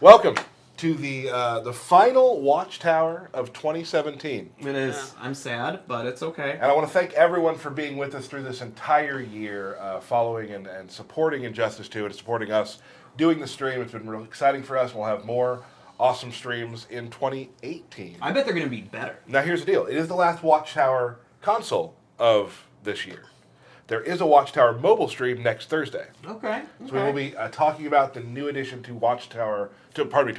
Welcome to the final Watchtower of 2017. It is. I'm sad, but it's okay. And I want to thank everyone for being with us through this entire year, following and supporting Injustice 2 and supporting us doing the stream. It's been really exciting for us. We'll have more awesome streams in 2018. I bet they're going to be better. Now, here's the deal. It is the last Watchtower console of this year. There is a Watchtower mobile stream next Thursday. Okay. So we will be talking about the new addition to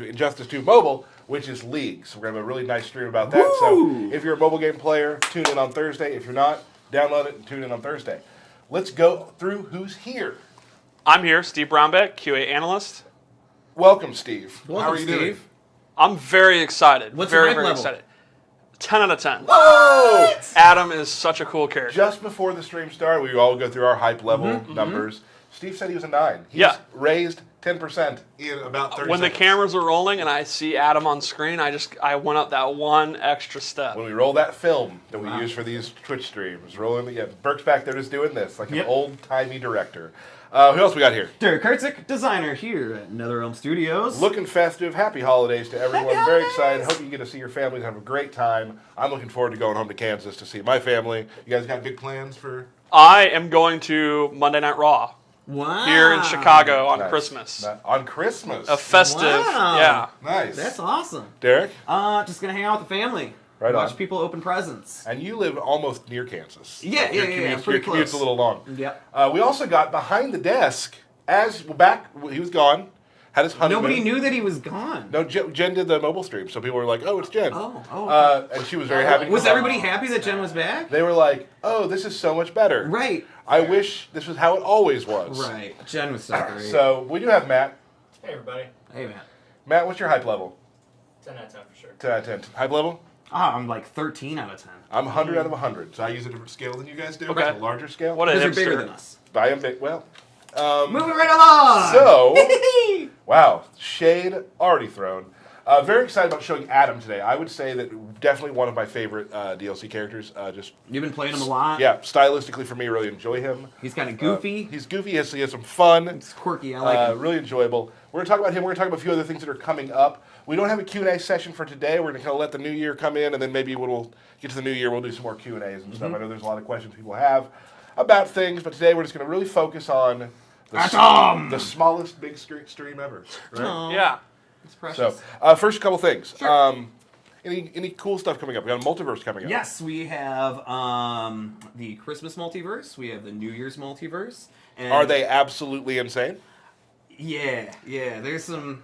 Injustice 2 Mobile, which is League. So we're going to have a really nice stream about that. Woo! So if you're a mobile game player, tune in on Thursday. If you're not, download it and tune in on Thursday. Let's go through who's here. I'm here, Steve Brownback, QA analyst. Welcome, Steve. Welcome, How are you doing? Steve. I'm very excited. What's your very, hype very level? excited. 10 out of 10. Oh! Adam is such a cool character. Just before the stream started, we all go through our hype level numbers. Steve said he was a 9. He's raised 10% in about 30 When the seconds. cameras are rolling and I see Adam on screen, I went up that one extra step. When we roll that film that we use for these Twitch streams, Burke's back there just doing this, like an old-timey director. Who else we got here? Derek Kurtzik, designer here at NetherRealm Studios. Looking festive. Happy holidays to everyone. Happy Very holidays! excited. Hope you get to see your families and have a great time. I'm looking forward to going home to Kansas to see my family. You guys got big plans for? I am going to Monday Night Raw Wow. here in Chicago on Nice. Christmas. On Christmas. A festive, Wow. yeah. Nice. That's awesome. Derek? Just going to hang out with the family. Right Watch on. people open presents. And you live almost near Kansas. Yeah, Your yeah, commute's- pretty Your commute's close. a little long. Yep. We also got behind the desk, he was gone, had his honeymoon. Nobody knew that he was gone. No, Jen did the mobile stream, so people were like, "Oh, it's Jen." Oh. And she was very happy. to Was come on. everybody happy that Jen was back? They were like, "Oh, this is so much better." Right. I wish this was how it always was. Right. Jen was so great. So we do have Matt. Hey everybody, Hey, man. Matt, what's your hype level? 10 out of 10 for sure. 10 out of 10. Hype level? I'm like 13 out of 10. I'm 100 out of 100. So I use a different scale than you guys do. Okay. It's a larger scale. What a Because hipster. you're bigger than us. I am big. Well. Moving right along. So, wow, shade already thrown. Very excited about showing Adam today. I would say that definitely one of my favorite DLC characters. You've been playing him a lot. Yeah, stylistically for me, really enjoy him. He's kind of goofy. He's goofy. He has some fun. He's quirky. I like him. Really enjoyable. We're going to talk about him. We're going to talk about a few other things that are coming up. We don't have a Q&A session for today. We're going to kind of let the new year come in, and then maybe when we'll get to the new year, we'll do some more Q&As and stuff. I know there's a lot of questions people have about things, but today we're just going to really focus on the smallest big stream ever. Right? Aw, Yeah. it's precious. So, first couple things. Sure. Any cool stuff coming up? We got a multiverse coming up. Yes, we have the Christmas multiverse. We have the New Year's multiverse. And Are they absolutely insane? Yeah. There's some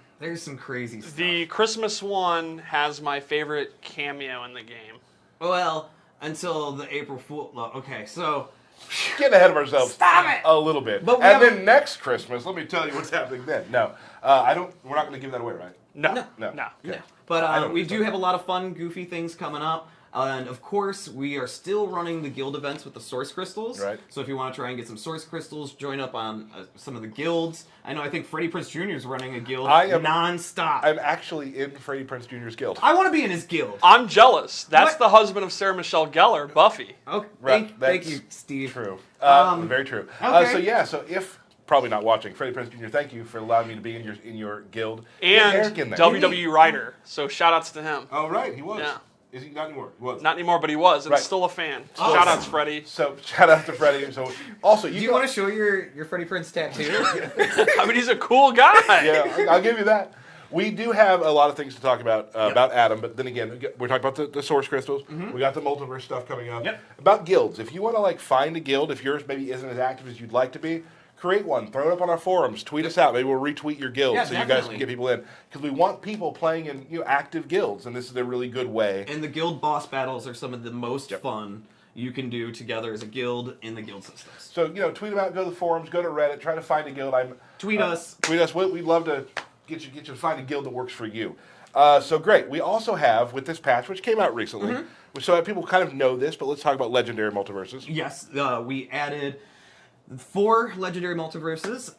crazy stuff. The Christmas one has my favorite cameo in the game. Well, until the April Fool. Okay, so Getting ahead of ourselves. Stop it! A little bit. But we and haven't- then next Christmas, let me tell you what's happening then. No, I don't. We're not going to give that away, right? No. No. No. No. Okay. yeah. But I don't we think so. do have a lot of fun, goofy things coming up. And of course, we are still running the guild events with the source crystals. Right. So if you want to try and get some source crystals, join up on some of the guilds. I think Freddie Prinze Jr. is running a guild non-stop. I'm actually in Freddie Prinze Jr.'s guild. I want to be in his guild. I'm jealous. That's What? the husband of Sarah Michelle Gellar, Buffy. Okay, Right, thank that's you, Steve. True. Um, Very true. okay. So if probably not watching, Freddie Prinze Jr., thank you for allowing me to be in your guild. Get And Eric in there. WWE writer. So shout outs to him. Oh right, he was. Yeah. Is he not anymore? He was. Not anymore, but he was, and Right. still a fan. Oh. Shout outs, Freddie. So shout out to Freddie. So also Do you want to show your Freddie Prinze tattoo? I mean, he's a cool guy. Yeah, I'll give you that. We do have a lot of things to talk about Adam, but then again, we're talking about the source crystals. We got the multiverse stuff coming up. Yep. About guilds, if you want to find a guild, if yours maybe isn't as active as you'd like to be, create one. Throw it up on our forums. Tweet us out. Maybe we'll retweet your guild Yeah, so you guys definitely. can get people in because we want people playing in active guilds, and this is a really good way. And the guild boss battles are some of the most fun you can do together as a guild in the guild systems. So tweet them out. Go to the forums. Go to Reddit. Try to find a guild. Tweet us. Tweet us. We'd love to get you to find a guild that works for you. So great. We also have with this patch, which came out recently, so that people kind of know this, but let's talk about legendary multiverses. Yes, we added 4 legendary multiverses,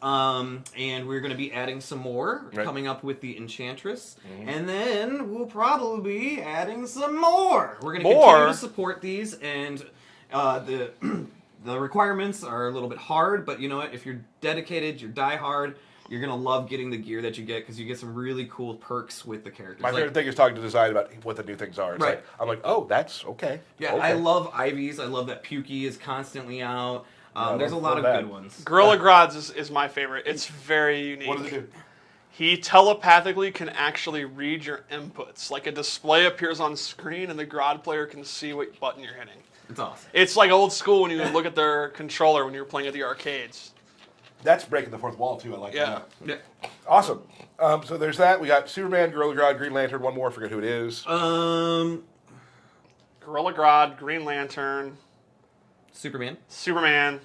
and we're going to be adding some more Right. coming up with the Enchantress, and then we'll probably be adding some more. We're going to More? continue to support these, and the requirements are a little bit hard, but you know what? If you're dedicated, you're diehard, You're gonna love getting the gear that you get because you get some really cool perks with the characters. My favorite thing is talking to design about what the new things are. It's Right. like, I'm like, oh, that's okay. Yeah, okay. I love Ivy's. I love that Pukey is constantly out. There's a lot of that. good ones. Gorilla Grodd's is my favorite. It's very unique. What does it do? He telepathically can actually read your inputs. Like a display appears on screen and the Grodd player can see what button you're hitting. It's awesome. It's like old school when you would look at their controller when you were playing at the arcades. That's breaking the fourth wall, too. I like Yeah. that. Awesome. So there's that. We got Superman, Gorilla Grodd, Green Lantern, one more. I forget who it is. Gorilla Grodd, Green Lantern, Superman. Superman.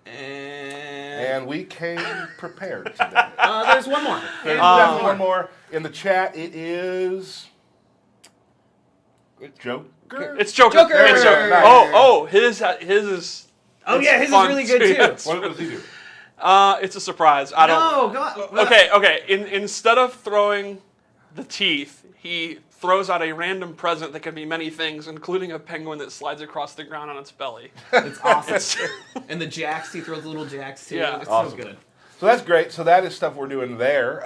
And we came prepared today. There's one more. There's definitely one more. In the chat, it is... Joker? It's Joker. Joker! It's Joker. Nice. Oh, his is. Oh it's yeah, his is fun really good too. too. Yes. What does he do? It's a surprise. I don't. No, God. Okay. Instead of throwing the teeth, he throws out a random present that can be many things, including a penguin that slides across the ground on its belly. It's awesome. And the jacks, he throws little jacks too. Yeah. It's Awesome. so good. So that's great. So that is stuff we're doing there.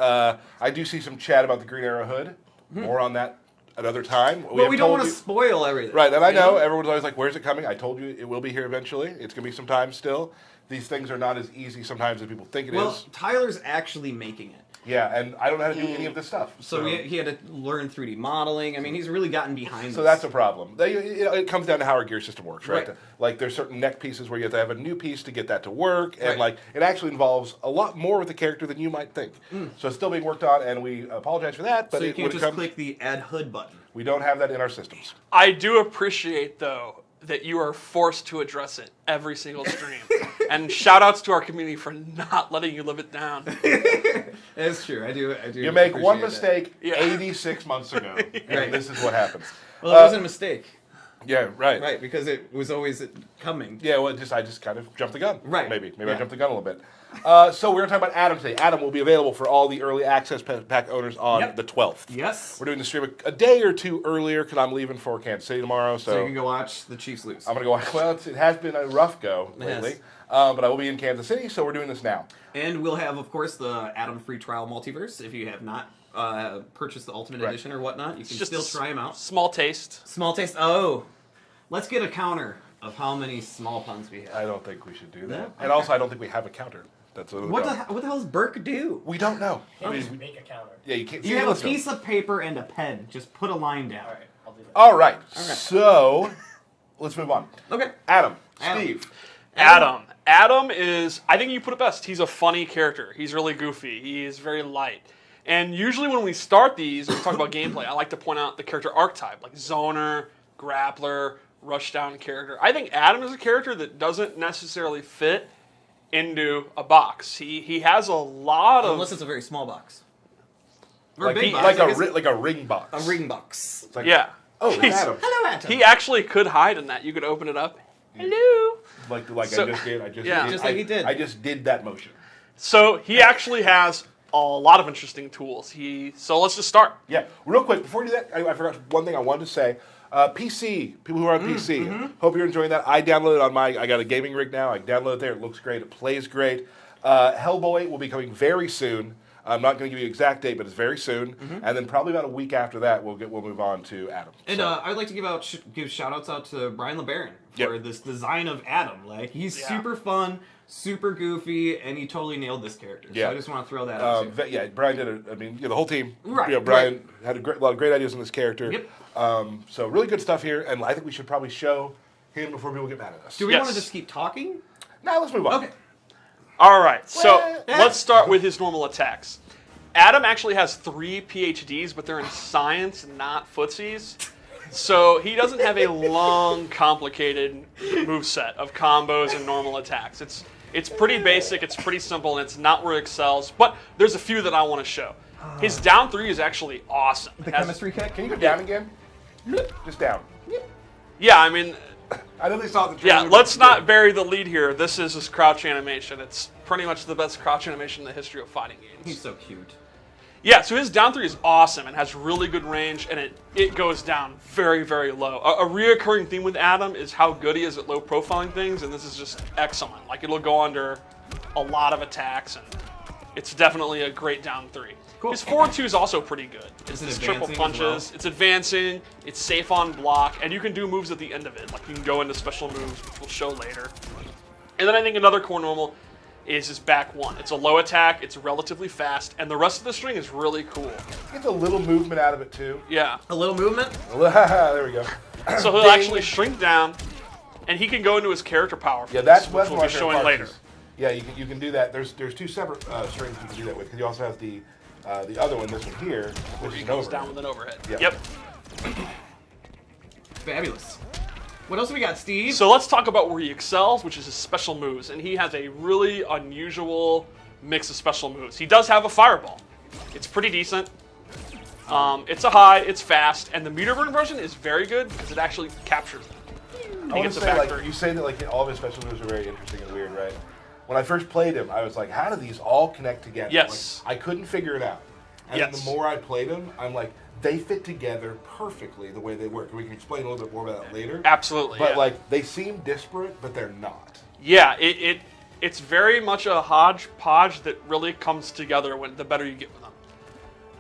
I do see some chat about the Green Arrow hood. More on that another time. But have we don't told want to you- spoil everything. Right, and I you know everyone's always like, where's it coming? I told you it will be here eventually. It's going to be some time still. These things are not as easy sometimes as people think it is. Well, Tyler's actually making it. Yeah, and I don't know how to do any of this stuff. So he had to learn 3D modeling. I mean, he's really gotten behind So this. that's a problem. It comes down to how our gear system works, right? Right. Like there's certain neck pieces where you have to have a new piece to get that to work, and Right. like it actually involves a lot more with the character than you might think. So it's still being worked on, and we apologize for that. But So you when can't it just comes, click the add hood button. we don't have that in our systems. I do appreciate though that you are forced to address it every single stream. And shout outs to our community for not letting you live it down. That's true. I do. You make one appreciate that. mistake Yeah. 86 months ago, and this is what happens. Well, it wasn't a mistake, Yeah, right. right? Because it was always coming. Yeah, well, I just kind of jumped the gun. Right. Maybe I Yeah. jumped the gun a little bit. So we're going to talk about Adam today. Adam will be available for all the early access pack owners on Yep. the 12th. Yes. We're doing the stream a day or two earlier because I'm leaving for Kansas City tomorrow. So you can go watch the Chiefs lose. I'm going to go watch. Well, it has been a rough go lately, Yes. but I will be in Kansas City, so we're doing this now. And we'll have, of course, the Adam Free Trial Multiverse. If you have not purchased the Ultimate Right. Edition or whatnot, you can Just still a try them out. Small taste. Small taste. Oh, let's get a counter of how many small puns we have. I don't think we should do that. No? And also, I don't think we have a counter. That's another What problem. the hell does Burke do? We don't know. I Just mean, make a counter. yeah, you can't. You have a let's go. piece of paper and a pen. Just put a line down. All right, I'll do that. All right. So let's move on. Okay. Adam, Adam. Steve. Adam is, I think you put it best. He's a funny character. He's really goofy. He is very light. And usually when we start these, and we talk about gameplay, I like to point out the character archetype, like zoner, grappler, rushdown character. I think Adam is a character that doesn't necessarily fit into a box. He has a lot of... Unless it's a very small box. Or Like, a big box. like I a guess. like a ring box. A ring box. It's like, Yeah. Oh, it's He's- Adam. Hello, Adam. He actually could hide in that. You could open it up. Hello. Like So- I just did. I just yeah. did. Just like he did. I just did that motion. So he actually has a lot of interesting tools. So let's just start. Yeah. Real quick, before we do that, I forgot one thing I wanted to say. PC, people who are on PC, hope you're enjoying that. I downloaded it on I got a gaming rig now. I downloaded it there. It looks great. It plays great. Hellboy will be coming very soon. I'm not going to give you an exact date, but it's very soon. And then probably about a week after that, we'll move on to Adam. And So, I'd like to give shout outs out to Brian LeBaron for Yep. this design of Adam. Like, he's Yeah. super fun, super goofy, and he totally nailed this character. Yeah. So I just want to throw that out too. yeah, Brian did it. I mean, the whole team. Right, Brian had a lot of great ideas on this character. Yep. So really good stuff here, and I think we should probably show him before people get mad at us. Do we Yes. want to just keep talking? Now let's move on. Okay. All right, so Well, let's start with his normal attacks. Adam actually has 3 PhDs, but they're in science, not footsies. So he doesn't have a long, complicated moveset of combos and normal attacks. It's pretty basic, it's pretty simple, and it's not where he excels. But there's a few that I want to show. His down 3 is actually awesome. The It has- chemistry kick? Can you go down again? Just down. Yeah, I mean, I know they saw the yeah, trailer. let's not bury the lead here. This is his crouch animation. It's pretty much the best crouch animation in the history of fighting games. He's so cute. Yeah, so his down 3 is awesome and has really good range, and it goes down very, very low. A reoccurring theme with Adam is how good he is at low profiling things, and this is just excellent. Like, it'll go under a lot of attacks, and it's definitely a great down 3. Cool. His forward 2 is also pretty good. Is it It's triple advancing as punches. well? It's advancing. It's safe on block, and you can do moves at the end of it. Like you can go into special moves, which we'll show later. And then I think another core normal is his back 1. It's a low attack. It's relatively fast, and the rest of the string is really cool. Get a little movement out of it too. Yeah. A little movement. There we go. So he'll actually shrink down, and he can go into his character power. Yeah, that's which what we'll be showing later. Yeah, you can do that. There's 2 separate strings you can do that with, because you also have the other one, this one here, which He is goes over. down with an overhead. Yep. Yep. Fabulous. What else we got, Steve? So let's talk about where he excels, which is his special moves. And he has a really unusual mix of special moves. He does have a fireball. It's pretty decent. It's a high, it's fast, and the meter burn version is very good because it actually captures them. I He want gets to a say, back like, three. you say that like all of his special moves are very interesting and weird, right? When I first played him, I was like, how do these all connect together? Yes. Like, I couldn't figure it out. And then Yes. the more I played him, I'm like, they fit together perfectly the way they work. We can explain a little bit more about that later. Absolutely. But yeah. like, they seem disparate, but they're not. Yeah, it's very much a hodgepodge that really comes together when the better you get with them.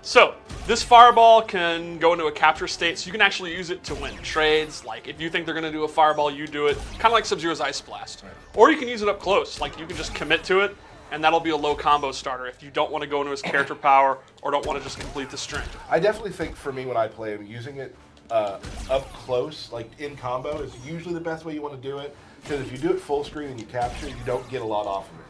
So, this fireball can go into a capture state, so you can actually use it to win trades. Like, if you think they're going to do a fireball, you do it. Kind of like Sub-Zero's Ice Blast. Right. Or you can use it up close. Like, you can just commit to it, and that'll be a low combo starter if you don't want to go into his character power or don't want to just complete the string. I definitely think for me when I play him, using it up close, like in combo, is usually the best way you want to do it. Because if you do it full screen and you capture, you don't get a lot off of it.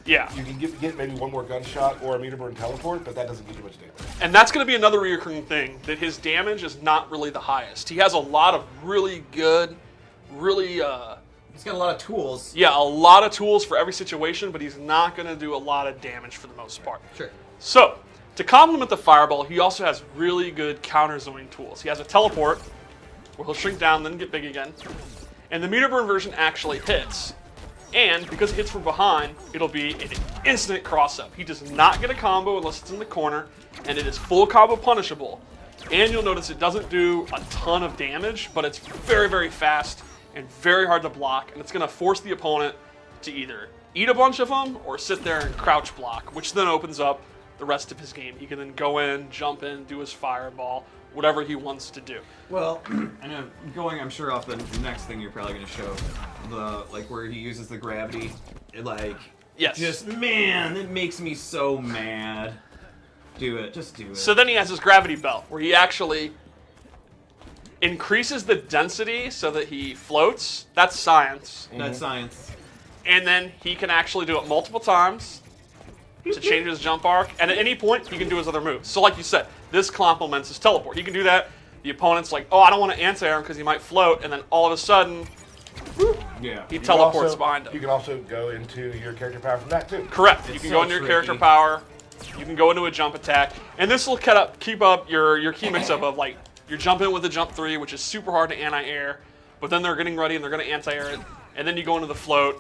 Yeah. You can get maybe one more gunshot or a meter burn teleport, but that doesn't give you much damage. And that's going to be another recurring thing, that his damage is not really the highest. He has a lot of really good, really, He's got a lot of tools. a lot of tools for every situation, but he's not going to do a lot of damage for the most part. Sure. So, to complement the fireball, he also has really good counter-zoning tools. He has a teleport, where he'll shrink down, then get big again. And the meter burn version actually hits. And because it hits from behind, it'll be an instant cross-up. He does not get a combo unless it's in the corner, and it is full combo punishable. And you'll notice it doesn't do a ton of damage, but it's very, very fast and very hard to block, and it's going to force the opponent to either eat a bunch of them or sit there and crouch block, which then opens up the rest of his game. He can then go in, jump in, do his fireball, whatever he wants to do. Well, and I'm sure off the next thing you're probably going to show, where he uses the gravity, Yes. Just, man, it makes me so mad. Do it, just do it. So then he has his gravity belt, where he actually increases the density so that he floats. That's science. That's science. And then he can actually do it multiple times to change his jump arc. And at any point, he can do his other moves. So like you said, this complements his teleport. He can do that. The opponent's like, oh, I don't want to anti-air him because he might float. And then all of a sudden, Yeah. he You can teleports also- behind him. You can also go into your character power from that too. Correct. You It's can so go into your character tricky. power. You can go into a jump attack, and this will keep up your key mix-up of like you're jumping with a jump 3, which is super hard to anti-air, but then they're getting ready and they're going to anti-air it, and then you go into the float,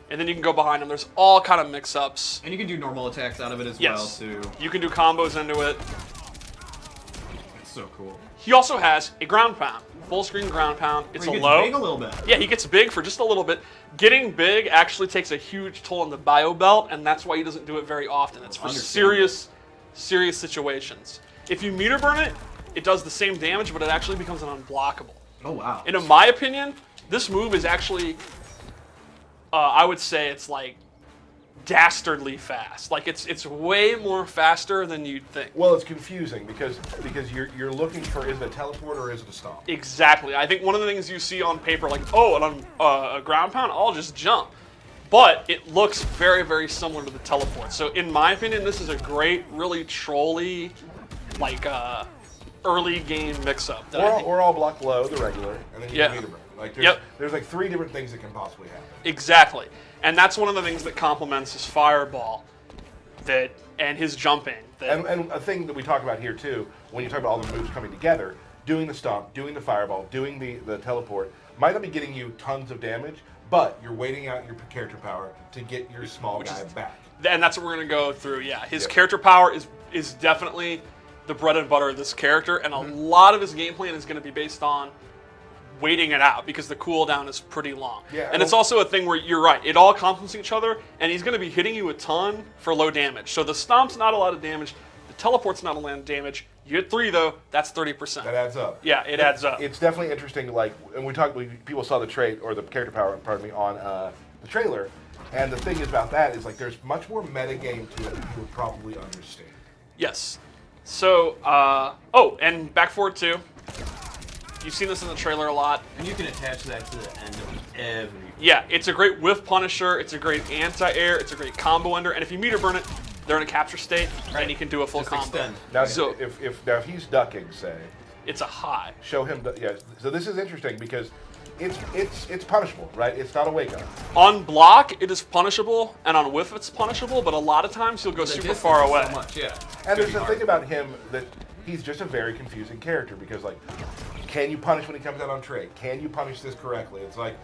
and then you can go behind them. There's all kind of mix-ups. And you can do normal attacks out of it as Yes. well, too. You can do combos into it. It's so cool. He also has a ground pound, full screen ground pound. It's Where a he gets low. big a little bit. Yeah, he gets big for just a little bit. Getting big actually takes a huge toll on the bio belt, and that's why he doesn't do it very often. It's for Understandable. serious situations. If you meter burn it, it does the same damage, but it actually becomes an unblockable. Oh, wow. And in my opinion, this move is actually, I would say it's like dastardly fast. Like it's way more faster than you'd think. Well, it's confusing because you're looking for, is it a teleport or is it a stomp? Exactly. I think one of the things you see on paper, like, oh, a ground pound, I'll just jump. But it looks very, very similar to the teleport. So in my opinion, this is a great, really trolly, like, early game mix-up. that I think- Or I'll block low, the regular, and then you Yeah. can meter burn. Like Yep. there's like 3 different things that can possibly happen. Exactly. And that's one of the things that complements his fireball and his jumping. And a thing that we talk about here too, when you talk about all the moves coming together, doing the stomp, doing the fireball, doing the teleport, might not be getting you tons of damage, but you're waiting out your character power to get your small guy back. And that's what we're going to go through, yeah. His Yep. character power is definitely the bread and butter of this character, and a lot of his game plan is going to be based on waiting it out because the cooldown is pretty long. Yeah, and it's also a thing where you're right, it all complements each other, and he's going to be hitting you a ton for low damage. So the stomp's not a lot of damage, the teleport's not a lot of damage. You hit 3 though, that's 30%. That adds up. Yeah, it adds up. It's definitely interesting. Like, and people saw the trait or the character power, pardon me, on the trailer. And the thing is about that is like there's much more metagame to it than you would probably understand. Yes. So, and back forward too. You've seen this in the trailer a lot. And you can attach that to the end of every. Yeah, it's a great whiff punisher, it's a great anti-air, it's a great combo ender, and if you meter burn it, they're in a capture state, and you can do a full Just combo. extend. Now, So- if he's ducking, say, It's a high. show him. Yeah. So this is interesting because it's punishable, right? It's not a wake up. On block, it is punishable, and on whiff, it's punishable, but a lot of times he'll go The super distance far is away. So much, yeah. And there's a thing about him that he's just a very confusing character because, like, can you punish when he comes out on trade? Can you punish this correctly? It's like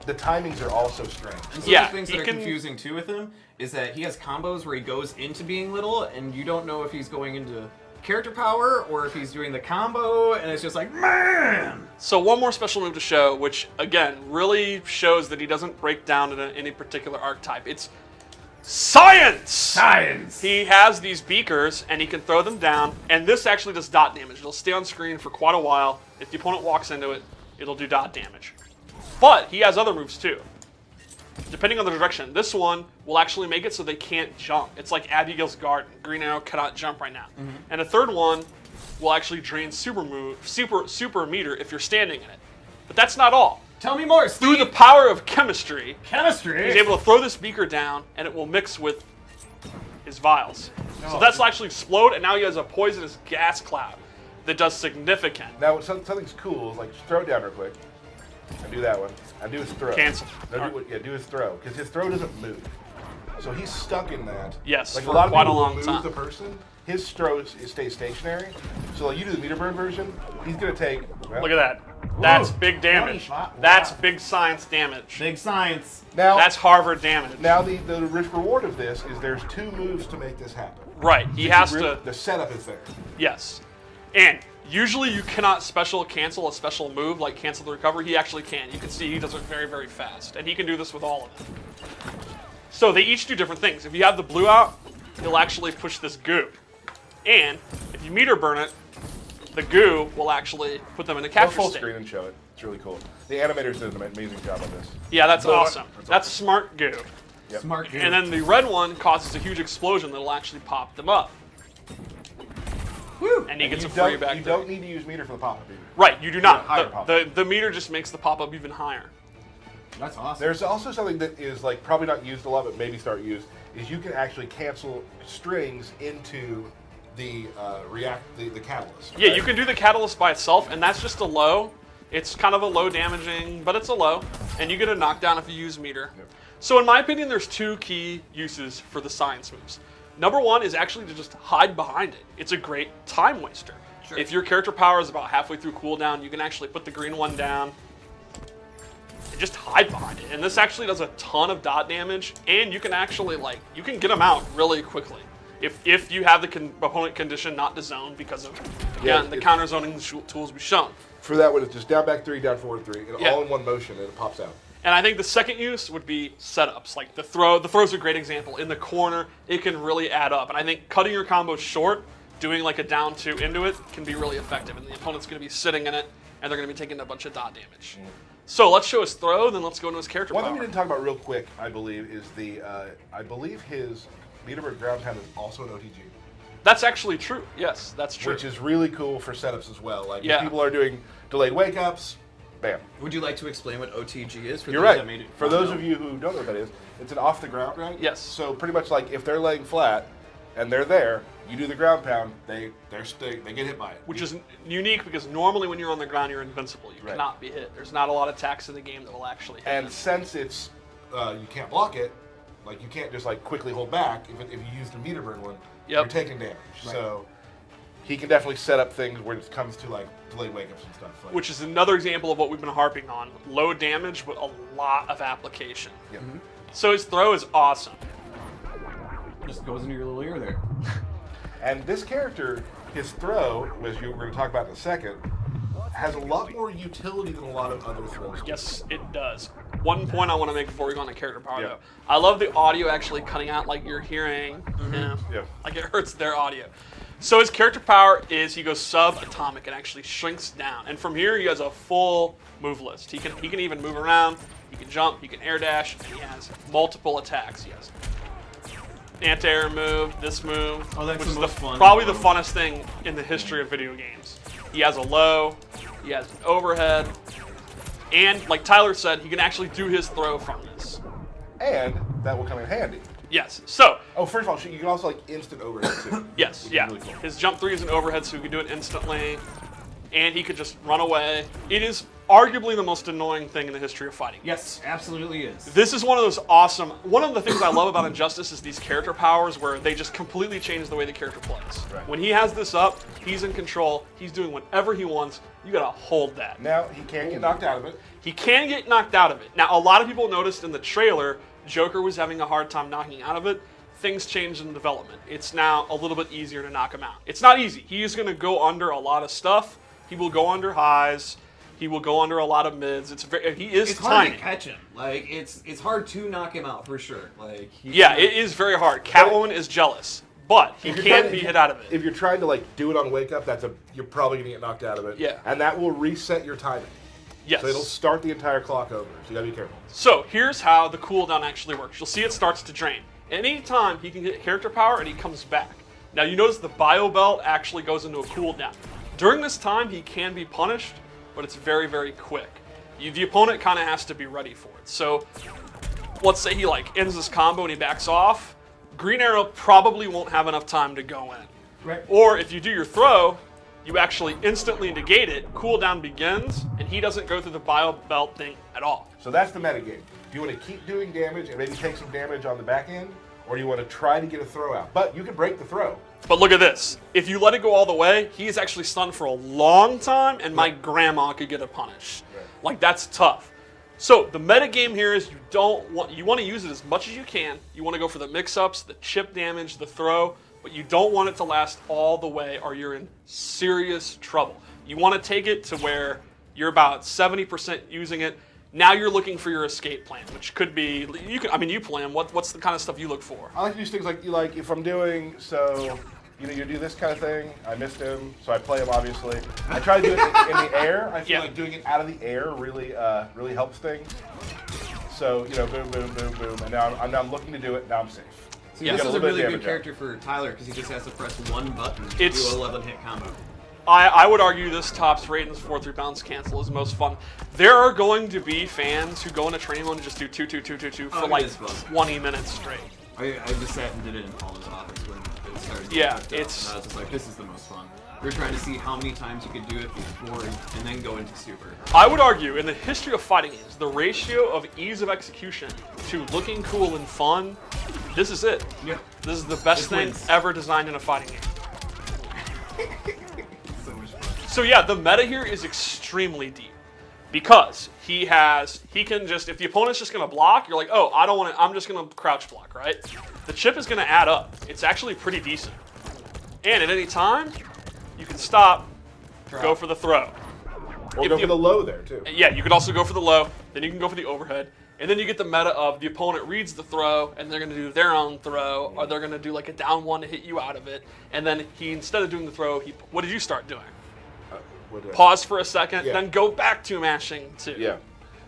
the timings are all so strange. And some Yeah, of the things he that are can- confusing too with him is that he has combos where he goes into being little, and you don't know if he's going into character power or if he's doing the combo, and it's just like, man! So one more special move to show, which again really shows that he doesn't break down into any particular archetype. It's science! Science! He has these beakers, and he can throw them down, and this actually does dot damage. It'll stay on screen for quite a while. If the opponent walks into it, it'll do dot damage. But he has other moves too. Depending on the direction, this one will actually make it so they can't jump. It's like Abigail's Garden. Green Arrow cannot jump right now. And a third one will actually drain super meter if you're standing in it. But that's not all. Tell me more, Through Steve! the power of chemistry, Chemistry! he's able to throw this beaker down, and it will mix with his vials. So that's actually explode, and now he has a poisonous gas cloud that does significant. Now, something's cool is like just throw it down real quick. And do that one. And do his throw. Cancel. No, do his throw because his throw doesn't move. So he's stuck in that. Yes, like for a lot of quite a people will long move time. the person. His throw stays stationary. So like you do the meter burn version, he's gonna take. Well, Look at that. That's big damage. 25. That's Wow. big science damage. Big science. Now, That's Harvard damage. now the rich reward of this is there's 2 moves to make this happen. Right. He has to. The setup is there. Yes. And usually you cannot special cancel a special move like cancel the recovery. He actually can. You can see he does it very, very fast. And he can do this with all of them. So they each do different things. If you have the blue out, he'll actually push this goo. And if you meter burn it, the goo will actually put them in a Go capture full state. screen and show it. It's really cool. The animators did an amazing job on this. Yeah, that's Blue out. awesome. That's smart goo. Yep. Smart dude. And then the red one causes a huge explosion that'll actually pop them up. Woo! And he gets You a free don't, back you there. don't need to use meter for the pop-up either. Right, you do not. higher The, pop-up. the meter just makes the pop-up even higher. That's awesome. There's also something that is like probably not used a lot, but maybe start used, is you can actually cancel strings into the the catalyst. Yeah, right? you can do the catalyst by itself, and that's just a low. It's kind of a low damaging, but it's a low, and you get a knockdown if you use meter. Yep. So in my opinion, there's 2 key uses for the science moves. Number 1 is actually to just hide behind it. It's a great time waster. Sure. If your character power is about halfway through cooldown, you can actually put the green one down and just hide behind it. And this actually does a ton of dot damage, and you can actually you can get them out really quickly. If you have the opponent condition not to zone because of Yeah, again, the it- counter zoning tools we've shown. For that one, it's just down, back 3, down, forward 3, and Yeah. all in one motion, and it pops out. And I think the second use would be setups. Like the throw. The throw's a great example. In the corner, it can really add up. And I think cutting your combo short, doing like a down 2 into it, can be really effective. And the opponent's going to be sitting in it, and they're going to be taking a bunch of dot damage. So let's show his throw, then let's go into his character One power. thing we didn't talk about real quick, I believe, is I believe his Meterbird Ground Pound is also an OTG. That's actually true. Yes, that's true. Which is really cool for setups as well. Like, Yeah. if people are doing delayed wake-ups, bam. Would you like to explain what OTG is for You're those right. that made it? For those of you who don't know what that is, it's an off the ground, right? Yes. So pretty much like if they're laying flat and they're there, you do the ground pound, they get hit by it. Which is unique because normally when you're on the ground, you're invincible. You Right. cannot be hit. There's not a lot of attacks in the game that will actually hit. And them. since it's you can't block it, like you can't just like quickly hold back. If you use the meter burn one, Yep. you're taking damage. So he can definitely set up things where it comes to like delayed wake ups and stuff. Like, Which is another example of what we've been harping on. Low damage, but a lot of application. yeah. So his throw is awesome. Just goes into your little ear there. And this character, his throw, as you were going to talk about in a second, has a lot more utility than a lot of other throws. Yes, it does. One point I want to make before we go on to character power, Yeah. though. I love the audio actually cutting out like you're hearing. Yeah. Like it hurts their audio. So his character power is he goes subatomic and actually shrinks down. And from here he has a full move list. He can even move around, he can jump, he can air dash, and he has multiple attacks. He has anti-air move, this move, Oh, that's which the is most fun probably the one. funnest thing in the history of video games. He has a low, he has an overhead, and like Tyler said, he can actually do his throw from this. And that will come in handy. Yes. So, Oh, first of all, you can also like instant overhead too. yes, which is yeah. really cool. His jump 3 is an overhead, so he can do it instantly. And he could just run away. It is arguably the most annoying thing in the history of fighting. Yes, absolutely is. This is one of those awesome. One of the things I love about Injustice is these character powers where they just completely change the way the character plays. Right. When he has this up, he's in control. He's doing whatever he wants. You gotta hold that. Now he can't get knocked out of it. He can get knocked out of it. Now, a lot of people noticed in the trailer, Joker was having a hard time knocking out of it. Things changed in development. It's now a little bit easier to knock him out. It's not easy. He is going to go under a lot of stuff. He will go under highs. He will go under a lot of mids. He is It's hard tiny. to catch him. Like it's hard to knock him out for sure. Like Yeah, it is very hard. Catwoman is jealous, but he If you're can trying- be hit out of it. If you're trying to like do it on wake up, you're probably gonna get knocked out of it. Yeah. And that will reset your timing. Yes. So it'll start the entire clock over. So you gotta be careful. So here's how the cooldown actually works. You'll see it starts to drain. Any time he can get character power and he comes back. Now you notice the bio belt actually goes into a cooldown. During this time he can be punished, but it's very, very quick. The opponent kind of has to be ready for it. So let's say he like ends this combo and he backs off. Green Arrow probably won't have enough time to go in. Right. Or if you do your throw, you actually instantly negate it, cooldown begins, and he doesn't go through the bio belt thing at all. So that's the metagame. Do you want to keep doing damage and maybe take some damage on the back end? Or do you want to try to get a throw out? But you can break the throw. But look at this. If you let it go all the way, he is actually stunned for a long time, and my grandma could get a punish. Right. Like, that's tough. So the meta game here is you want to use it as much as you can. You want to go for the mix-ups, the chip damage, the throw, but you don't want it to last all the way or you're in serious trouble. You want to take it to where you're about 70% using it. Now you're looking for your escape plan, which could be you plan. What's the kind of stuff you look for? I like to use things like if I'm doing you do this kind of thing. I missed him, so I play him obviously. I try to do it in the air. I feel Yeah. like doing it out of the air really helps things. So boom, boom, boom, boom, and now I'm looking to do it. Now I'm safe. See, Yeah, this got a is a little bit really of good damage character for Tyler because he just has to press one button to It's- do a 11-hit combo. I would argue this tops Raiden's 4-3 bounce cancel is the most fun. There are going to be fans who go into training mode and just do 2-2-2-2-2 for it like is fun. 20 minutes straight. I just sat and did it in Paula's office when it started. Yeah, and I was just like, this is the most fun. We were trying to see how many times you could do it before and then go into super. I would argue in the history of fighting games, the ratio of ease of execution to looking cool and fun, this is it. Yeah. This is the best This thing wins. ever designed in a fighting game. So much fun. So yeah, the meta here is extremely deep because he can just, if the opponent's just gonna block, you're like, oh, I don't want to, I'm just gonna crouch block, right? The chip is gonna add up. It's actually pretty decent. And at any time, you can stop, go for the throw. Or If go the- for the low there too. Yeah, you could also go for the low, then you can go for the overhead, and then you get the meta of the opponent reads the throw, and they're going to do their own throw, or they're going to do like a down one to hit you out of it, and then instead of doing the throw, what did you start doing? What do I- Pause for a second, Yeah. then go back to mashing too. Yeah.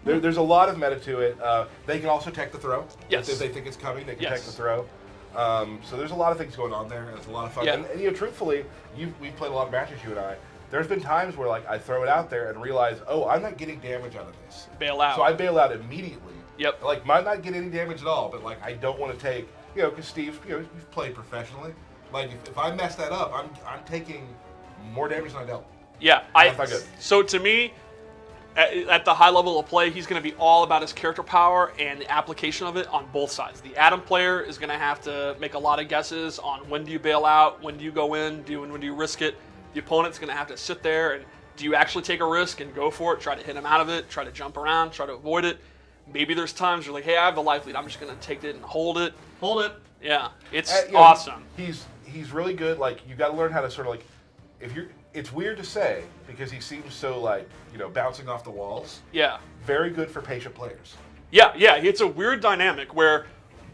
There's a lot of meta to it. They can also tech the throw. Yes. If they think it's coming, they can Yes. tech the throw. So there's a lot of things going on there. And it's a lot of fun. Yeah. And truthfully, we've played a lot of matches, you and I. There's been times where like I throw it out there and realize, oh, I'm not getting damage out of this. Bail out. So I bail out immediately. Yep. Like might not get any damage at all, but like I don't want to take, because Steve, you've played professionally. Like if I mess that up, I'm taking more damage than I dealt. Yeah, That's not good. So to me, at the high level of play, he's going to be all about his character power and the application of it on both sides. The Adam player is going to have to make a lot of guesses on when do you bail out, when do you go in, when do you risk it. The opponent's going to have to sit there and do you actually take a risk and go for it, try to hit him out of it, try to jump around, try to avoid it. Maybe there's times you're like, hey, I have the life lead. I'm just going to take it and hold it. Hold it. Yeah, it's You know, awesome. He's really good. Like you got to learn how to sort of like it's weird to say because he seems so like, bouncing off the walls. Yeah. Very good for patient players. Yeah, it's a weird dynamic where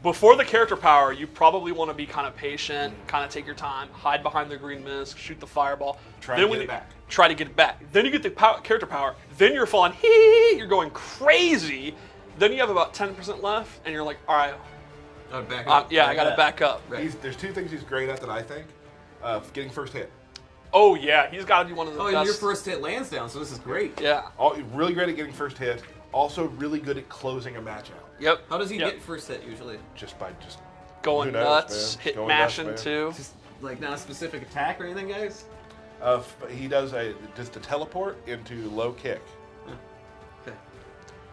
before the character power, you probably want to be kind of patient, kind of take your time, hide behind the green mist, shoot the fireball. Try to get it back. Try to get it back. Then you get the character power. Then you're falling, you're going crazy. Then you have about 10% left, and you're like, all right. Back up. I got to back up. Right. There's two things he's great at that I think. Getting first hit. Oh, yeah, he's got to be one of the Oh, best. and your first hit lands down, so this is great. Yeah. Really great at getting first hit. Also really good at closing a match out. Yep. How does he Yep. get first hit usually? Just by Going who knows, nuts, man? hit Going mashing nuts, too. Just like not a specific attack or anything, guys? he does just a teleport into low kick. Okay.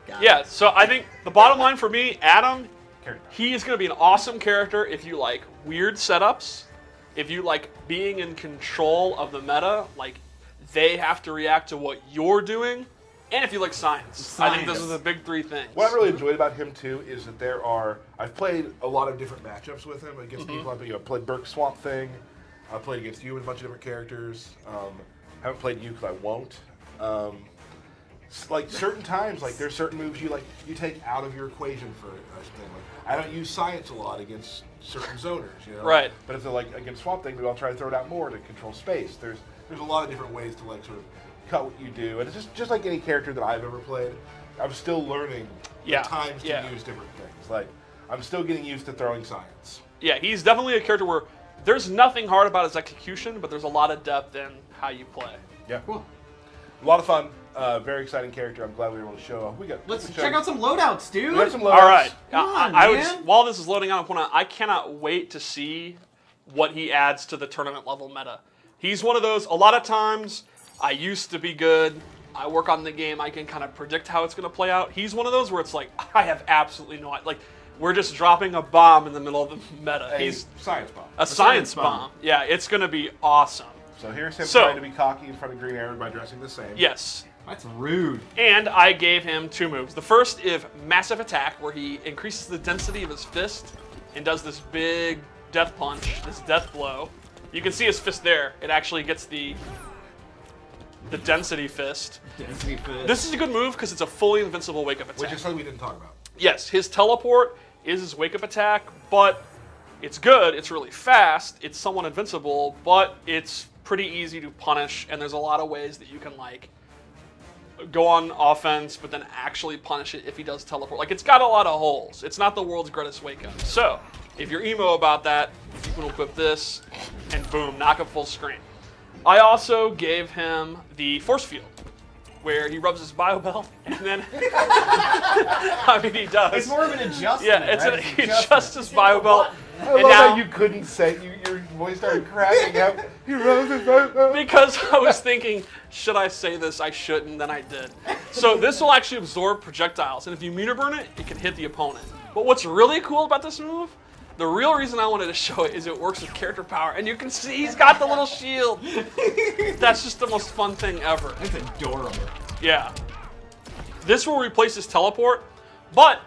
Got Yeah, it. so I think the bottom line for me, Adam, Character. he is going to be an awesome character if you like weird setups, if you like being in control of the meta, like they have to react to what you're doing, and if you like science. I think those are the big three things. What I really enjoyed about him too is that I've played a lot of different matchups with him against people. I've played Burke Swamp Thing. I played against you with a bunch of different characters. Haven't played you because I won't. Like certain times, like there's certain moves you take out of your equation for a thing. Like I don't use science a lot against certain zoners, Right. But if they're like against Swamp Thing, maybe I'll try to throw it out more to control space. There's a lot of different ways to like sort of cut what you do, and it's just like any character that I've ever played. I'm still learning the times to use different things. Like I'm still getting used to throwing science. Yeah, he's definitely a character where there's nothing hard about his execution, but there's a lot of depth in how you play. Yeah, Cool. a lot of fun. Very exciting character. I'm glad we were able to show up. Let's check out some loadouts, dude. We got some loadouts. All right. Come on, I would man. while this is loading on, I cannot wait to see what he adds to the tournament level meta. He's one of those, a lot of times, I used to be good. I work on the game. I can kind of predict how it's going to play out. He's one of those where it's like, I have absolutely no idea. Like, we're just dropping a bomb in the middle of the meta. He's Science bomb. a science bomb. Yeah, it's going to be awesome. So here's him So- trying to be cocky in front of Green Arrow by dressing the same. Yes. That's rude. And I gave him two moves. The first is Massive Attack, where he increases the density of his fist and does this big death punch, this death blow. You can see his fist there. It actually gets the density fist. Density fist. This is a good move because it's a fully invincible wake-up attack. Which is something we didn't talk about. Yes, his teleport is his wake-up attack, but it's good. It's really fast. It's somewhat invincible, but it's pretty easy to punish, and there's a lot of ways that you can, like, go on offense, but then actually punish it if he does teleport. Like, it's got a lot of holes. It's not the world's greatest wake-up. So, if you're emo about that, you can equip this, and boom, knock him full screen. I also gave him the Force Field, where he rubs his bio belt, and then, I mean, he does. It's more of an adjustment. Yeah, it's right? he adjusts his bio belt. I And love now- how you couldn't say your voice started cracking up. He rose his voice. Because I was thinking, should I say this? I shouldn't, then I did. So this will actually absorb projectiles, and if you meter burn it, it can hit the opponent. But what's really cool about this move, the real reason I wanted to show it is it works with character power, and you can see he's got the little shield. That's just the most fun thing ever. That's adorable. Yeah. This will replace his teleport, but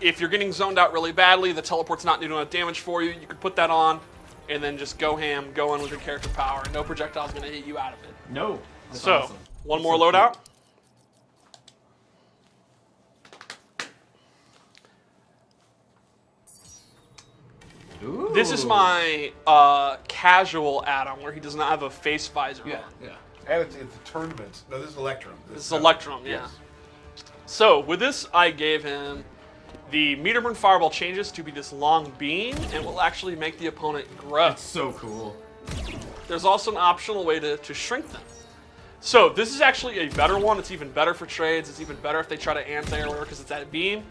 if you're getting zoned out really badly, the teleport's not doing enough damage for you, you can put that on and then just go ham, go in with your character power, and no projectile's going to hit you out of it. No. That's So, awesome. one That's more so loadout. cute. Ooh. This is my casual Adam, where he does not have a face visor Yeah, on. yeah. And it's a tournament. No, this is Electrum. This is Electrum, yeah. Yes. So, with this, I gave him the meter burn fireball changes to be this long beam, and will actually make the opponent grow. It's so cool. There's also an optional way to shrink them. So this is actually a better one. It's even better for trades. It's even better if they try to anti or whatever because it's that beam.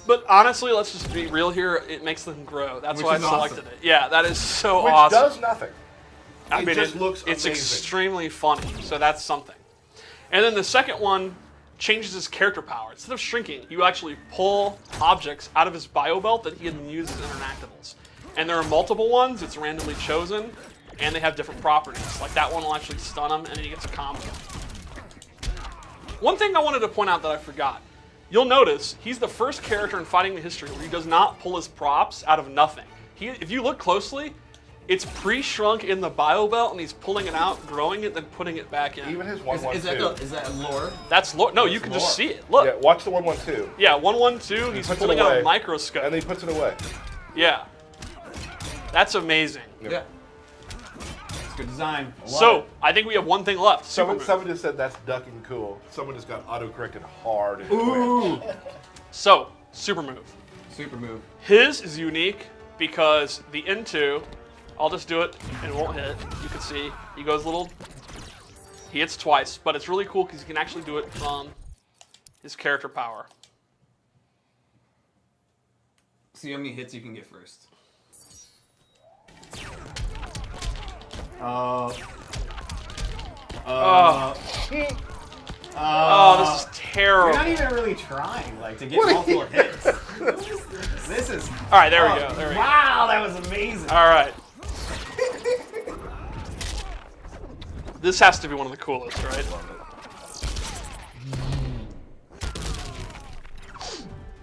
But honestly, let's just be real here. It makes them grow. That's Which why I is selected awesome. it. Yeah, that is so Which awesome. does nothing. I it mean, just looks it's amazing. extremely funny. So that's something. And then the second one changes his character power. Instead of shrinking, you actually pull objects out of his bio belt that he had used as interactables. And there are multiple ones. It's randomly chosen, and they have different properties. Like that one will actually stun him, and then he gets a combo. One thing I wanted to point out that I forgot. You'll notice he's the first character in Fighting the History where he does not pull his props out of nothing. If you look closely, It's pre-shrunk in the bio belt, and he's pulling it out, growing it, then putting it back in. Even his Is 112. that lore? That's no, you can just lore. see it. Look. Yeah, watch the 112. Yeah, 112. He's puts it pulling out away. a microscope. And then he puts it away. Yeah. That's amazing. Yeah. It's good design. I love So, it. I think we have one thing left. Someone Superman. just said that's ducking cool. Someone just got autocorrected hard. In Ooh. So, super move. Super move. His is unique because the into, I'll just do it and it won't hit. You can see he goes a little, he hits twice, but it's really cool because he can actually do it from his character power. See how many hits you can get first. Oh, this is terrible. You're not even really trying, like, to get multiple hits. This is. All right, there we go. There we go. Wow, that was amazing. All right. This has to be one of the coolest, right?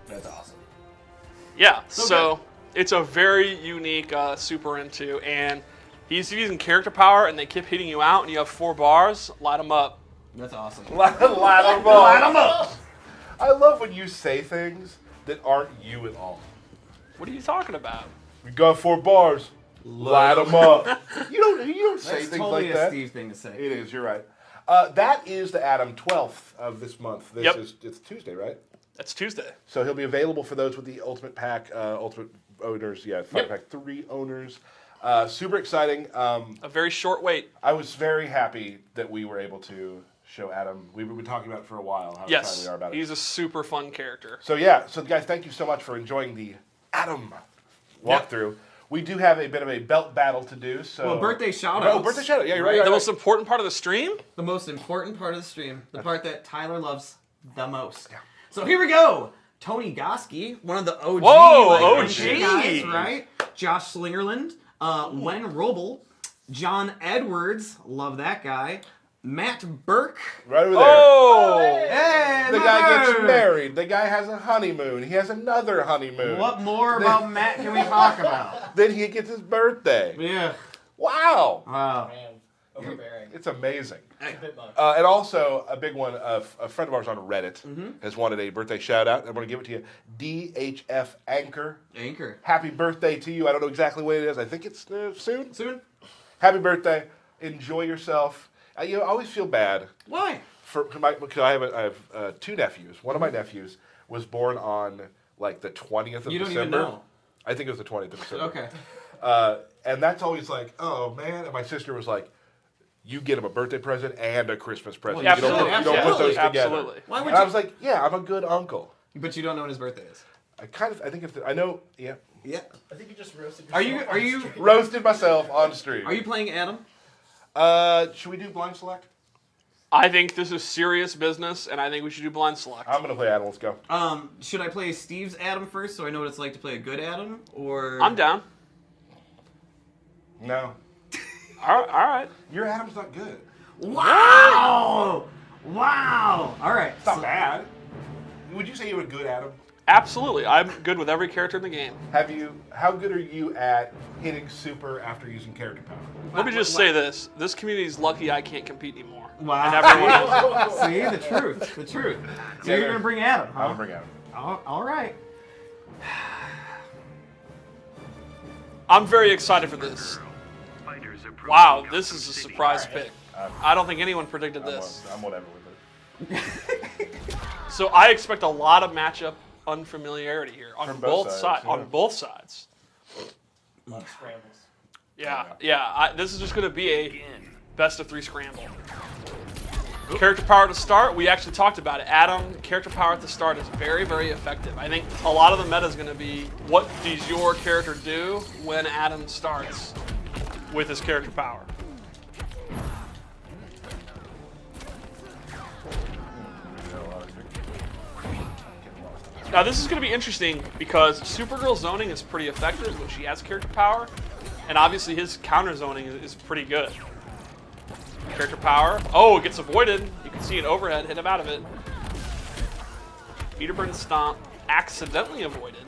That's awesome. Yeah, so it's a very unique super into, and he's using character power, and they keep hitting you out, and you have 4 bars. Light them up. That's awesome. Light 'em up. I love when you say things that aren't you at all. What are you talking about? We got 4 bars. Light 'em up. You don't say That's things totally like a that. Steve thing to say. It is. You're right. That is the Adam 12th of this month. Yep. It's Tuesday, right? That's Tuesday. So he'll be available for those with the Ultimate Pack, Ultimate owners. Yeah, Fire Yep. Pack 3 owners. Super exciting. A very short wait. I was very happy that we were able to show Adam. We've been talking about it for a while. How excited Yes, we are about it. he's a super fun character. So yeah, so guys, thank you so much for enjoying the Adam walkthrough. We do have a bit of a belt battle to do. So Well, birthday shout-outs. Oh, birthday shout out. Yeah, you're right. The most important part of the stream? The most important part of the stream, the part that Tyler loves the most. So here we go. Tony Goski, one of the OG, Whoa, NK OG. guys, right? Josh Slingerland, Wen Roble, John Edwards, love that guy. Matt Burke. Right over there. Oh! Hey, The guy gets Burke. married. The guy has a honeymoon. He has another honeymoon. What more about Matt can we talk about? Then he gets his birthday. Yeah. Wow. Wow. Man, overbearing. It's amazing. It's a bit much. And also, a big one, a friend of ours on Reddit Mm-hmm. has wanted a birthday shout out. I'm going to give it to you. DHF Anchor. Anchor. Happy birthday to you. I don't know exactly what it is. I think it's soon. Soon? Happy birthday. Enjoy yourself. I always feel bad Why? because I have 2 nephews. One of my nephews was born on like the 20th of You don't December. even know. I think it was the 20th of December. Okay. And that's always like, oh man. And my sister was like, you get him a birthday present and a Christmas present. Well, you don't absolutely, put those together. absolutely. Why would And I you? was like, yeah, I'm a good uncle. But you don't know when his birthday is. I think it's, I know, yeah. Yeah. I think you just roasted Are yourself. you? Are you? Roasted myself on stream. Are you playing Adam? Should we do blind select? I think this is serious business, and I think we should do blind select. I'm gonna play Adam. Let's go. Should I play Steve's Adam first, so I know what it's like to play a good Adam, or? I'm down. No, All right. your Adam's not good. Wow! Wow! All right. It's not bad. Would you say you have a good Adam? Absolutely. I'm good with every character in the game. How good are you at hitting super after using character power? Let me just say this. This community is lucky I can't compete anymore. Wow. And everyone is. See the truth. The truth. So Yeah, you're gonna bring Adam, huh? I'm gonna bring Adam. All right. I'm very excited for this. Wow, this is a surprise pick. I don't think anyone predicted this. I'm whatever with it. So I expect a lot of matchup unfamiliarity here on From both both sides. sides, yeah. On both sides. Scrambles. Yeah. This is just going to be a best of 3 scramble. Character power to start, we actually talked about it. Adam, character power at the start is very, very effective. I think a lot of the meta is going to be, what does your character do when Adam starts with his character power? Now this is going to be interesting because Supergirl zoning is pretty effective when she has character power, and obviously his counter zoning is pretty good. Character power. Oh, it gets avoided. You can see an overhead hit him out of it. Peter Burton stomp accidentally avoided.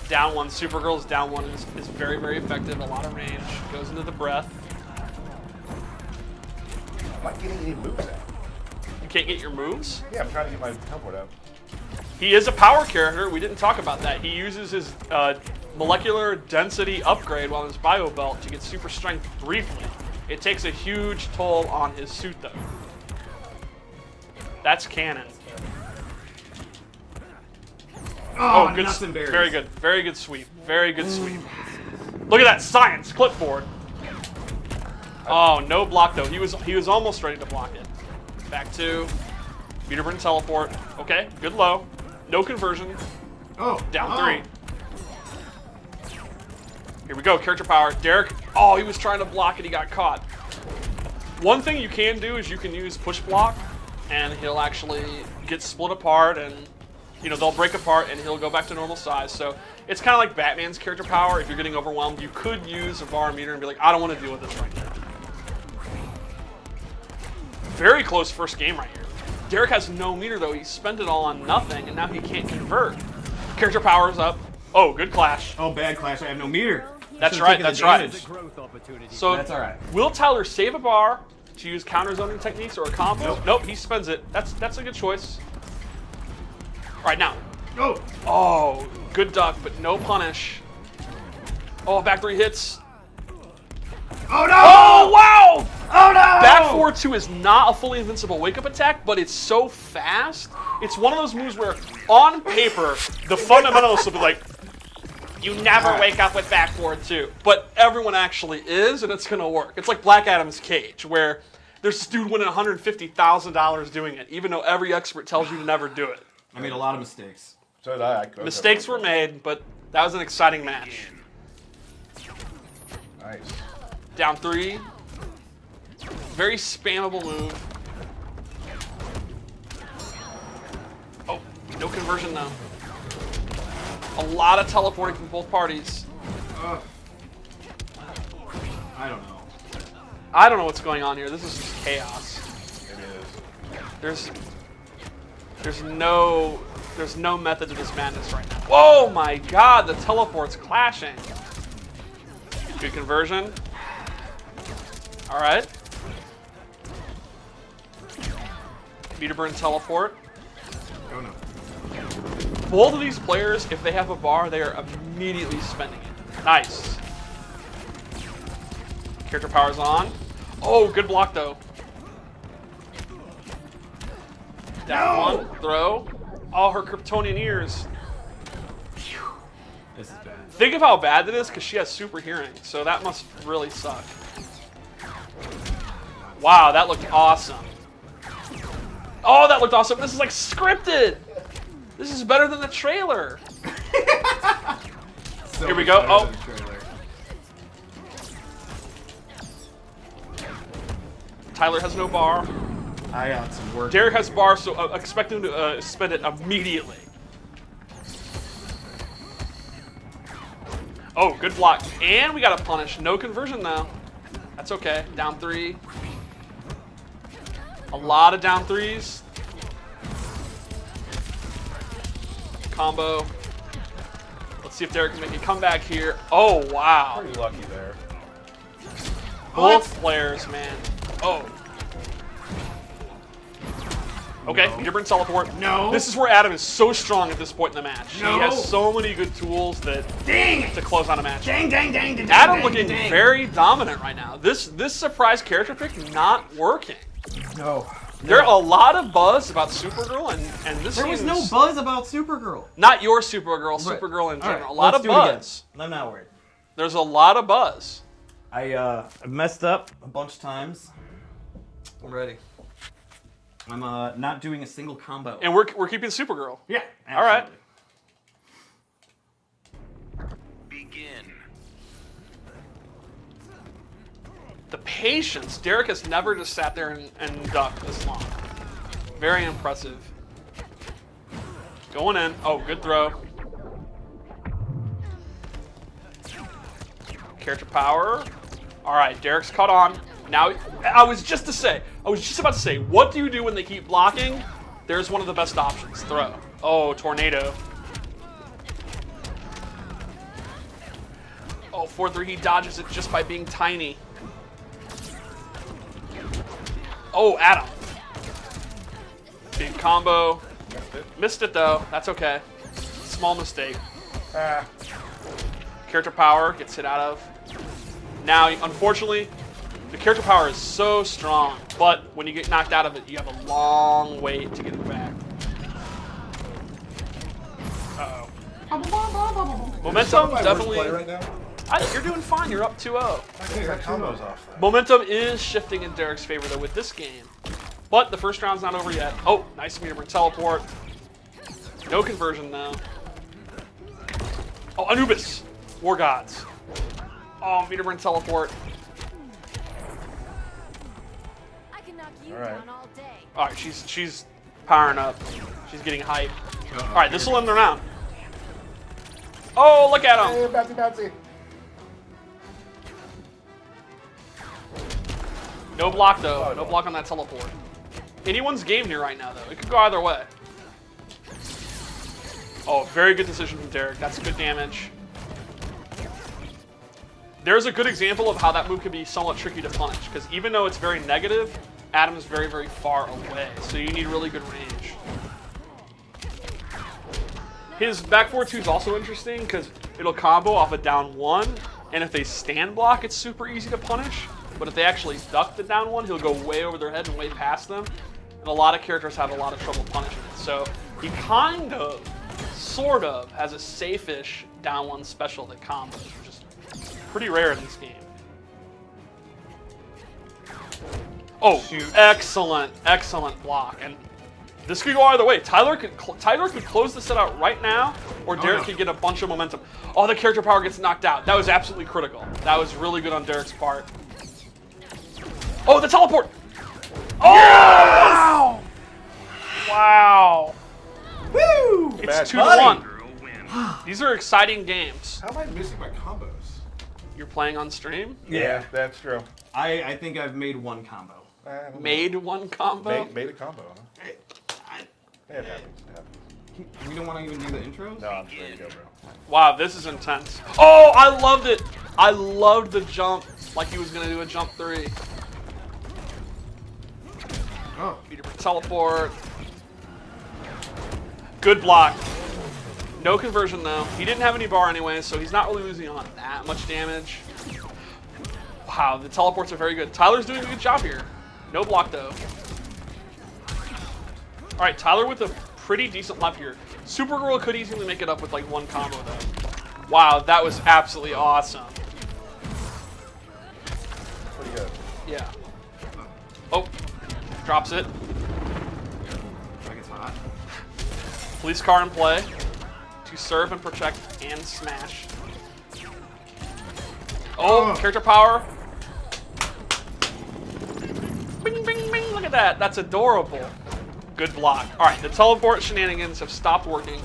Down one, Supergirl's down one is very, very effective. A lot of range. Goes into the breath. I'm not getting any moves out. You can't get your moves. Yeah, I'm trying to get my teleport out. He is a power character. We didn't talk about that. He uses his molecular density upgrade while in his bio belt to get super strength briefly. It takes a huge toll on his suit, though. That's canon. Oh, good, nuts and berries. very good, very good sweep, very good sweep. Look at that science clipboard. Oh, no block though. He was almost ready to block it. Back two, Peter Burton teleport. Okay, good low, no conversion. Oh, Down three. Here we go, character power. Derek, oh, he was trying to block it, he got caught. One thing you can do is you can use push block, and he'll actually get split apart, and they'll break apart, and he'll go back to normal size. So it's kind of like Batman's character power. If you're getting overwhelmed, you could use a VAR meter and be like, I don't want to deal with this right now. Very close first game right here. Derek has no meter though. He spent it all on nothing, and now he can't convert. Character power's up. Oh, good clash. Oh, bad clash. I have no meter. That's Should've right. taken That's the right. damage. So That's all right. Will Tyler save a bar to use counter zoning techniques or a combo? Nope. He spends it. That's a good choice. All right now. Oh. Oh, good duck, but no punish. Oh, back three hits. Oh no! Oh wow! Oh no! Back 4-2 is not a fully invincible wake-up attack, but it's so fast. It's one of those moves where, on paper, the fundamentals will be like, you never wake up with back 4-2. But everyone actually is, and it's going to work. It's like Black Adam's Cage, where there's this dude winning $150,000 doing it, even though every expert tells you to never do it. I made a lot of mistakes. So did I. Mistakes were made, but that was an exciting match. Nice. Down three. Very spammable move. Oh, no conversion though. A lot of teleporting from both parties. I don't know. I don't know what's going on here. This is just chaos. Maybe it is. There's no method to this madness right now. Oh my god, the teleport's clashing. Good conversion. All right. Meter burn teleport. Oh no. Both of these players, if they have a bar, they are immediately spending it. Nice. Character power's on. Oh, good block though. Down one, throw. Oh, her Kryptonian ears. This is bad. Think of how bad that is, because she has super hearing, so that must really suck. Wow, that looked awesome. Oh, that looked awesome. This is like scripted. This is better than the trailer. So Here we much go. better Oh. than the trailer. Tyler has no bar. I got some work. Derek has bar, so expect him to spend it immediately. Oh, good block. And we got a punish. No conversion though. That's okay. Down three. A lot of down threes. Combo. Let's see if Derek can make a comeback here. Oh, wow. Pretty lucky there. Both players, man. Oh. Okay, No. Peter Burns teleport. No. This is where Adam is so strong at this point in the match. No. He has so many good tools that Dang it! to close on a match. Dang, dang, dang, dang, Adam dang, looking dang. very dominant right now. This surprise character pick not working. No. There are a lot of buzz about Supergirl, and this There was seems- no buzz about Supergirl. Not your Supergirl, Right. Supergirl in All right, general. A lot let's of do it again. buzz. I'm not worried. There's a lot of buzz. I messed up a bunch of times. I'm ready. I'm not doing a single combo. And we're keeping Supergirl. Yeah. All right. absolutely. Begin. The patience. Derek has never just sat there and ducked this long. Very impressive. Going in. Oh, good throw. Character power. All right, Derek's caught on. Now, I was just about to say, what do you do when they keep blocking? There's one of the best options. Throw. Oh, tornado. Oh, 4-3, he dodges it just by being tiny. Oh, Adam. Big combo. Missed it though. That's okay. Small mistake. Ah, Character power gets hit out of. Now, unfortunately, the character power is so strong, but when you get knocked out of it, you have a long wait to get it back. Uh-oh. Momentum definitely. Right now? You're doing fine. You're up 2-0. I think that combo's off. Momentum is shifting in Derek's favor though with this game, but the first round's not over yet. Oh, nice meter burn teleport. No conversion though. Oh, Anubis, War Gods. Oh, meter burn teleport. I can knock you All right. down all day. All right, she's powering up. She's getting hype. All right, this will end the round. Oh, look at him. Hey, bouncy, bouncy. No block though. No block on that teleport. Anyone's game here right now though. It could go either way. Oh, very good decision from Derek. That's good damage. There's a good example of how that move can be somewhat tricky to punish, because even though it's very negative, Adam's very, very far away, so you need really good range. His back 4-2 is also interesting, because it'll combo off a down 1, and if they stand block, it's super easy to punish, but if they actually duck the down 1, he'll go way over their head and way past them, and a lot of characters have a lot of trouble punishing it. So he kind of, sort of, has a safe-ish down 1 special that combos, which is pretty rare in this game. Oh, excellent, excellent block. And this could go either way. Tyler could close the set out right now, or Derek could get a bunch of momentum. Oh, the character power gets knocked out. That was absolutely critical. That was really good on Derek's part. Oh, the teleport! Oh, wow! Wow. Woo! It's Bad 2-1. These are exciting games. How am I missing my combos? You're playing on stream? Yeah, that's true. I think I've made one combo. Made one combo? Made a combo, huh? Yeah, it happens. It happens. We don't want to even do the intros? No, I'm just ready to go, bro. Wow, this is intense. Oh, I loved it. I loved the jump, like he was going to do a jump 3. Oh. Meter burn teleport. Good block. No conversion though. He didn't have any bar anyway, so he's not really losing on that much damage. Wow, the teleports are very good. Tyler's doing a good job here. No block though. All right, Tyler with a pretty decent left here. Supergirl could easily make it up with like one combo though. Wow, that was absolutely awesome. Pretty good. Yeah. Oh, drops it. I guess hot. Police car in play to serve and protect and smash. Oh, character power. Bing, bing, bing. Look at that. That's adorable. Good block. All right, the teleport shenanigans have stopped working.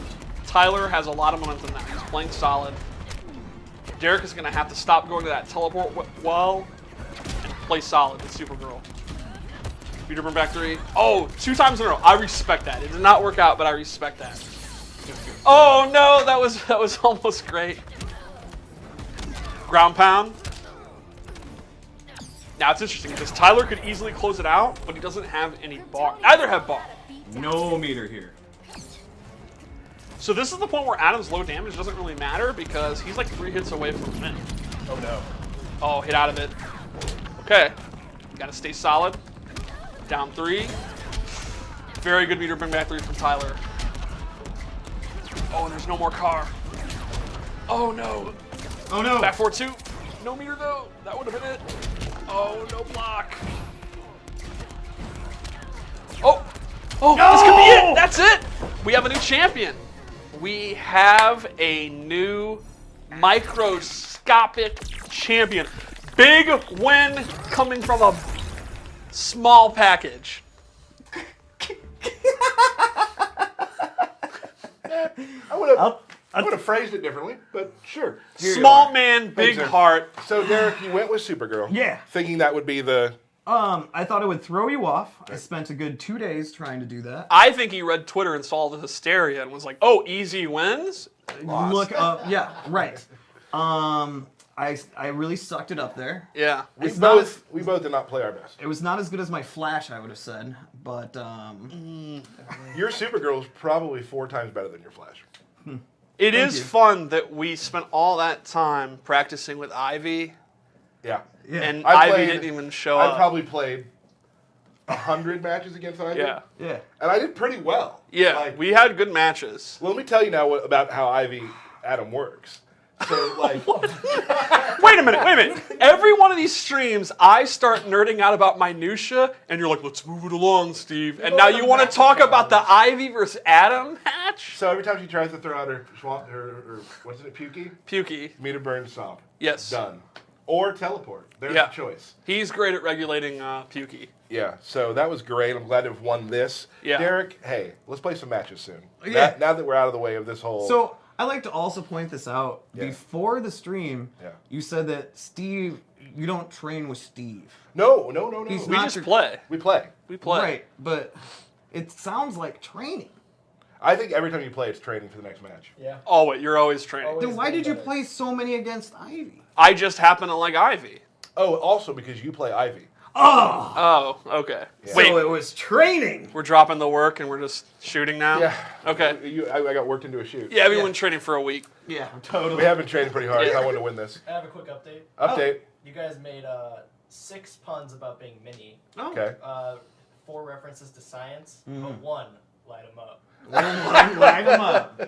Tyler has a lot of momentum now. He's playing solid. Derek is going to have to stop going to that teleport well and play solid with Supergirl. Meter burn back 3. Oh, 2 times in a row. I respect that. It did not work out, but I respect that. Oh no, that was almost great. Ground pound. Now it's interesting because Tyler could easily close it out, but he doesn't have any bar. Neither have bar. No meter here. So this is the point where Adam's low damage doesn't really matter because he's like 3 hits away from a win. Oh no. Oh, hit out of it. Okay. Gotta stay solid. Down 3. Very good meter bring back 3 from Tyler. Oh, and there's no more car. Oh no. Oh no. Back 4-2. No meter though. That would have been it. Oh, no block. Oh. Oh, no! This could be it. That's it. We have a new champion. We have a new microscopic champion. Big win coming from a small package. I would have phrased it differently, but sure. Here you Small are. man, big Thanks, sir. heart. So Derek, you went with Supergirl. Yeah. Thinking that would be the. I thought it would throw you off. I spent a good 2 days trying to do that. I think he read Twitter and saw the hysteria and was like, "Oh, easy wins." Lost. Look up, yeah, right. I I really sucked it up there. Yeah. We It's not both did not play our best. It was not as good as my Flash, I would have said, but Your Supergirl is probably 4 times better than your Flash. It is you. fun that we spent all that time practicing with Ivy, Yeah. and I Ivy played- didn't even show I up. probably played 100 matches against Ivy. Yeah. yeah. And I did pretty well. Yeah, Like, we had good matches. well, let me tell you now about how Ivy Adam works. So, like, Wait a minute. Every one of these streams, I start nerding out about minutia, and you're like, let's move it along, Steve. And now you want to talk about the Ivy versus Adam match? so every time she tries to throw out her what's it, Pukey? Pukey. Meter burn stomp. Yes. Done. Or teleport. There's Yeah. the choice. He's great at regulating Pukey. Yeah, so that was great. I'm glad to have won this. Yeah. Derek, hey, let's play some matches soon. Yeah. Now that we're out of the way of this whole... So I like to also point this out. Yeah. Before the stream, Yeah. you said that Steve, you don't train with Steve. No. He's We not just your- play. We play. We play. Right, but it sounds like training. I think every time you play, it's training for the next match. Yeah. Oh, wait, you're always training. Always. Then why been did you better. play so many against Ivy? I just happen to like Ivy. Oh, also because you play Ivy. Oh! Oh, okay. Yeah. Wait, So it was training! we're dropping the work and we're just shooting now? Yeah. Okay. I got worked into a shoot. Yeah, we've been training for a week. Yeah, totally. We have been training pretty hard. I want to win this. I have a quick update. Update. You guys made 6 puns about being mini. Oh. Okay. 4 references to science, Mhm. but 1 light 'em up. Line them up.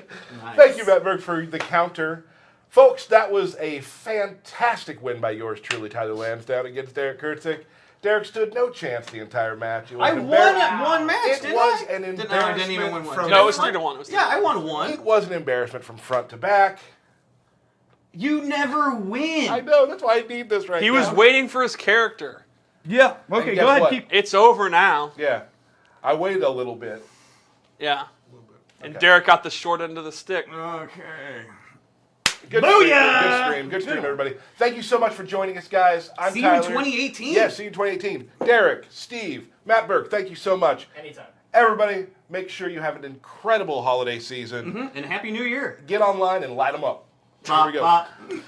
Nice. Thank you, Matt Berg, for the counter. Folks, that was a fantastic win by yours truly, Tyler Lansdowne, against Derek Kurtzik. Derek stood no chance the entire match. It was I an won embarrass- at one match, It didn't was I? an Didn't embarrassment. I? Didn't even win one. from No, it was Front? 3-1. It was 3-1. Yeah, I won It one. was an embarrassment from front to back. You never win. I know, that's why I need this right He now. was waiting for his character. Yeah. And Okay, guess go ahead. what? Keep. It's over now. Yeah. I waited a little bit. Yeah. And Okay. Derek got the short end of the stick. Okay. Good Booyah! stream. Good stream, everybody. Thank you so much for joining us, guys. I'm See you in Tyler. 2018. Yes, see you in 2018. Derek, Steve, Matt Burke, thank you so much. Anytime. Everybody, make sure you have an incredible holiday season. And Happy New Year. Get online and light them up. Here we go. Bop, bop.